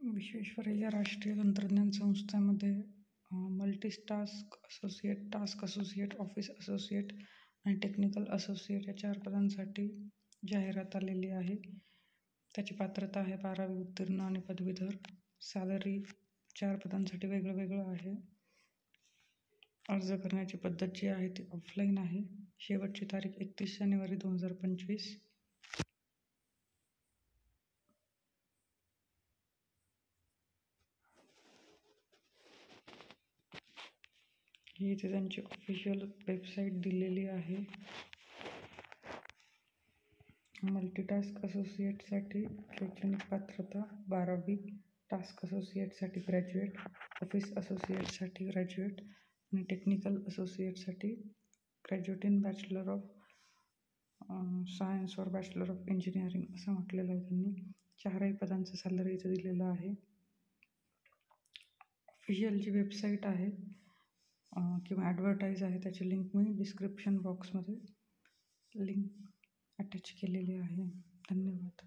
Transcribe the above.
विश्वेश्वरय्या राष्ट्रीय तंत्रज्ञान संस्थेमध्ये टास्क असोसिएट, ऑफिस असोसिएट आणि टेक्निकल असोसिएट या 4 पदांसाठी जाहिरात आलेली आहे. त्याची पात्रता आहे 12वी उत्तीर्ण आणि पदवीधर. सॅलरी 4 पदांसाठी वेगळं वेगळं आहे. अर्ज करण्याची पद्धत जी आहे ती ऑफलाईन आहे. शेवटची तारीख 31 जानेवारी 2025. ही इथे त्यांची ऑफिशियल वेबसाईट दिलेली आहे. मल्टीटास्क असोसिएटसाठी शैक्षणिक पात्रता 12वी, टास्क असोसिएटसाठी ग्रॅज्युएट, ऑफिस असोसिएटसाठी ग्रॅज्युएट आणि टेक्निकल असोसिएटसाठी graduate in bachelor of science और बॅचलर ऑफ इंजिनिअरिंग असं म्हटलेलं आहे त्यांनी. 4ही पदांचं सॅलरी इथं दिलेलं आहे. ऑफिशियल जी वेबसाईट आहे किंवा ॲडव्हर्टाईज आहे त्याची लिंक मी डिस्क्रिप्शन बॉक्समध्ये लिंक अटॅच केलेली आहे. धन्यवाद.